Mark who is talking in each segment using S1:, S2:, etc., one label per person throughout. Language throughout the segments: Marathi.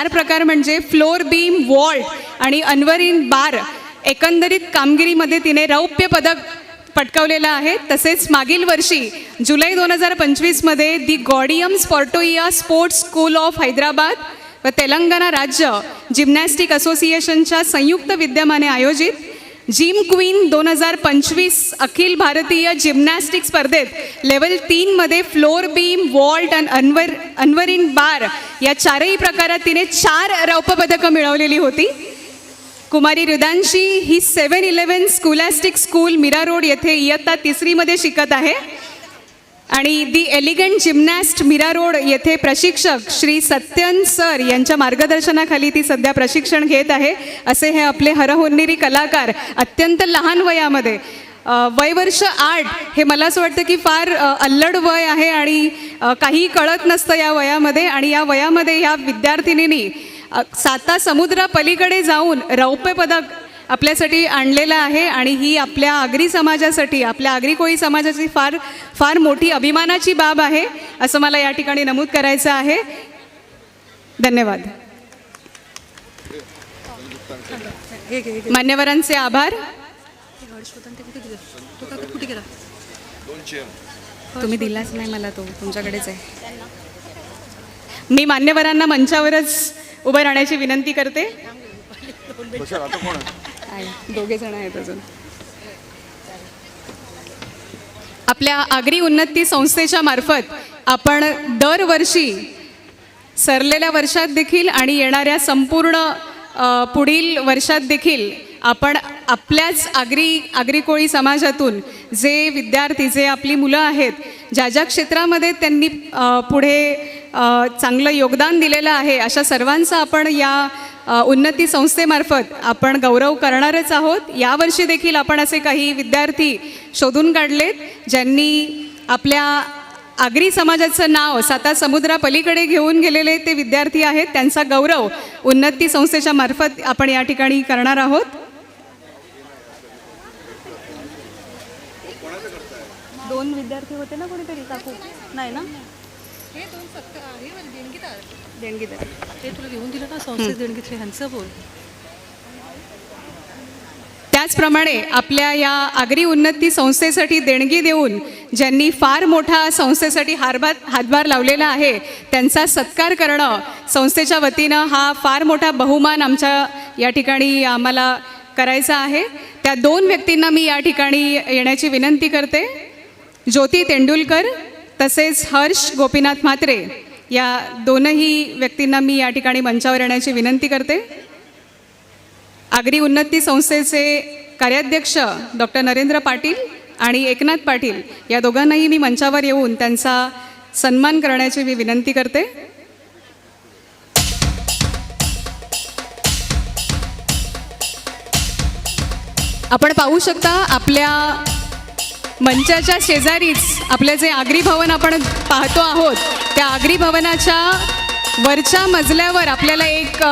S1: 4 प्रकार म्हणजे फ्लोर बीम, वॉल्ट आणि अनवरिंग बार. एकंदरीत कामगिरीमध्ये तिने रौप्य पदक पटकावलेलं आहे. तसेच मागील वर्षी जुलै 2025मध्ये दी गॉडियम स्पॉर्टोइया स्पोर्ट्स स्कूल ऑफ हैदराबाद व तेलंगणा राज्य जिम्नॅस्टिक असोसिएशनच्या संयुक्त विद्यमाने आयोजित gym queen 2025 Akhil Bharatiya gymnastic स्पर्धेत लेवल 3मध्ये फ्लोर बीम, वॉल्ट आणि अनवरिंग बार या 4ही प्रकारात तिने 4 रौप्य पदकं मिळवलेली होती. कुमारी रिदांशी ही 7-11 स्कॉलॅस्टिक स्कूल मीरा रोड येथे इयत्ता 3रीमध्ये शिकत आहे आणि दी एलिगंट जिम्नॅस्ट मीरा रोड येथे प्रशिक्षक श्री सत्यन सर यांच्या मार्गदर्शनाखाली ती सध्या प्रशिक्षण घेत आहे. असे हे आपले हरहुन्नरी कलाकार अत्यंत लहान वयामध्ये वयवर्ष 8 हे मला असं वाटतं की फार अल्लड वय आहे आणि काही कळत नसतं या वयामध्ये. आणि या वयामध्ये या विद्यार्थिनींनी 7 समुद्रापलीकडे जाऊन रौप्य पदक आपल्यासाठी आणलेलं आहे आणि ही आपल्या आगरी समाजासाठी, आपल्या आगरी कोळी समाजाची फार फार मोठी अभिमानाची बाब आहे असं मला या ठिकाणी नमूद करायचं आहे. धन्यवाद. मान्यवरांचे आभार. तुम्ही दिलाच नाही मला, तो तुमच्याकडेच आहे. मी मान्यवरांना मंचावरच उभं राहण्याची विनंती करते. 2 जण आहेत अजून. आपल्या आगरी उन्नती संस्थेच्या मार्फत आपण दरवर्षी सरलेल्या वर्षात देखील आणि येणाऱ्या संपूर्ण पुढील वर्षात देखील आपण आपल्याच आगरी कोळी समाजातून जे विद्यार्थी, जे आपली मुलं आहेत, ज्या ज्या क्षेत्रामध्ये त्यांनी पुढे चांगलं योगदान दिलेलं आहे, अशा सर्वांचा आपण या उन्नती संस्थेमार्फत आपण गौरव करणारच आहोत. यावर्षी देखील आपण असे काही विद्यार्थी शोधून काढलेत ज्यांनी आपल्या आगरी समाजाचं नाव 7 समुद्रापलीकडे घेऊन गेलेले ते विद्यार्थी आहेत. त्यांचा गौरव उन्नती संस्थेच्या मार्फत आपण या ठिकाणी करणार आहोत. दोन विद्यार्थी होते ना कोणीतरी, काकू नाही ना, हे 2 फक्त देणगीदार ते तुला घेऊन दिलं ना संस्थेत देणगीतले, ह्यांचं बोल. त्याचप्रमाणे आपल्या या आगरी उन्नती संस्थेसाठी देणगी देऊन ज्यांनी फार मोठा संस्थेसाठी हातभार लावलेला आहे त्यांचा सत्कार करणं संस्थेच्या वतीनं हा फार मोठा बहुमान आमच्या या ठिकाणी आम्हाला करायचा आहे. त्या 2 व्यक्तींना मी या ठिकाणी येण्याची विनंती करते. ज्योती तेंडुलकर तसेच हर्ष गोपीनाथ म्हात्रे या 2ही व्यक्तींना मी या ठिकाणी मंचावर येण्याची विनंती करते. आगरी उन्नती संस्थेचे कार्याध्यक्ष डॉक्टर नरेंद्र पाटील आणि एकनाथ पाटील या दोघांनाही मी मंचावर येऊन त्यांचा सन्मान करण्याची मी विनंती करते. आपण पाहू शकता आपल्या मंचाच्या शेजारीच आपले जे आगरी भवन आपण पाहतो आहोत, त्या आगरी भवनाच्या वरच्या मजल्यावर आपल्याला एक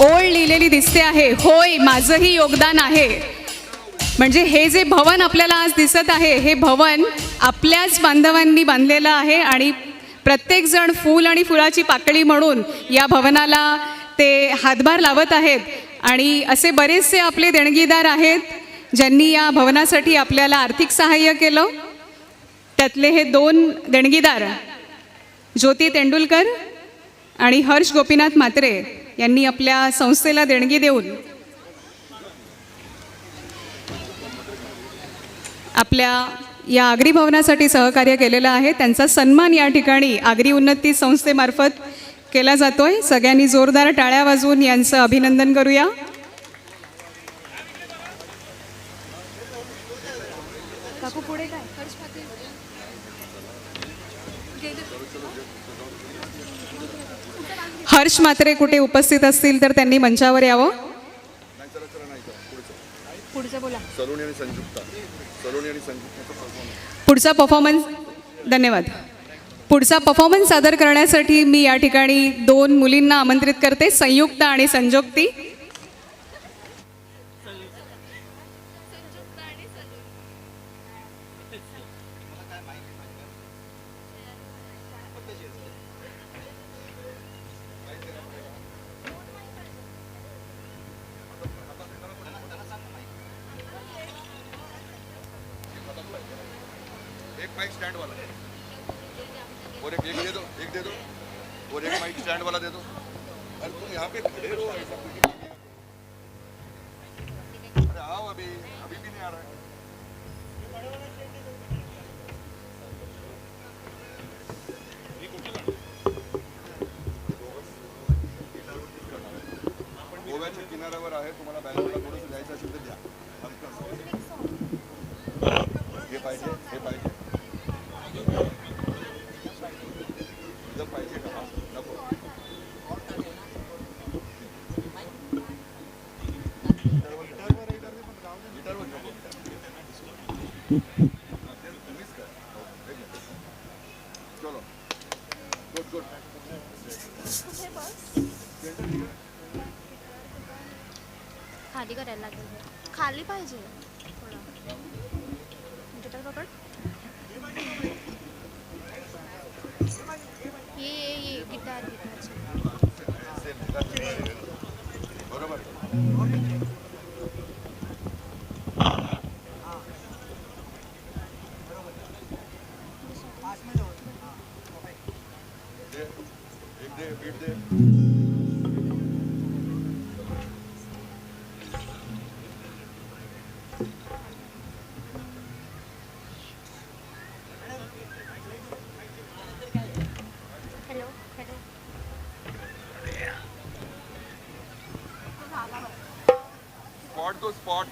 S1: ओळ लिहिलेली दिसते आहे, होय माझंही योगदान आहे. म्हणजे हे जे भवन आपल्याला आज दिसत आहे, हे भवन आपल्याच बांधवांनी बांधलेलं आहे आणि प्रत्येकजण फूल आणि फुलाची पाकळी म्हणून या भवनाला ते हातभार लावत आहेत. आणि असे बरेचसे आपले देणगीदार आहेत ज्यांनी या भवनासाठी आपल्याला आर्थिक सहाय्य केलं. त्यातले हे 2 देणगीदार ज्योती तेंडुलकर आणि हर्ष गोपीनाथ म्हात्रे यांनी आपल्या संस्थेला देणगी देऊन आपल्या या आगरी भवनासाठी सहकार्य केलेलं आहे. त्यांचा सन्मान या ठिकाणी आगरी उन्नती संस्थेमार्फत केला जातोय. सगळ्यांनी जोरदार टाळ्या वाजवून यांचं अभिनंदन करूया. पुढे काय हर्ष म्हात्रे कुठे उपस्थित असतील तर त्यांनी मंचावर यावं. पुढचं बोला. पुढचा परफॉर्मन्स. धन्यवाद. पुढचा परफॉर्मन्स सादर करण्यासाठी मी या ठिकाणी 2 मुलींना आमंत्रित करते, संयुक्ता आणि संजोक्ती.
S2: माइक स्टैंड वाला और एक दे दो, एक दे दो और एक माइक स्टैंड वाला दे दो। अरे तुम यहाँ पे खड़े रहो, ऐसा कुछ नहीं। अरे आओ, अभी अभी भी नहीं आ रहा है। गोव्याच्या किनाऱ्यावर आहे, तुम्हाला बँगलोरला थोडंसं जायचं असेल तर द्या. हे पाहिजे, हे पाहिजे, इथं पाहिजे का? नको. गिटारवर नको. तुम्हीच काय? चलो, गुड गुड.
S3: खाली करायला लागेल. खाली पाहिजे थोडं. गिटार पकड. ये गिटार
S2: बरोबर. दे, एक दे, बीट दे.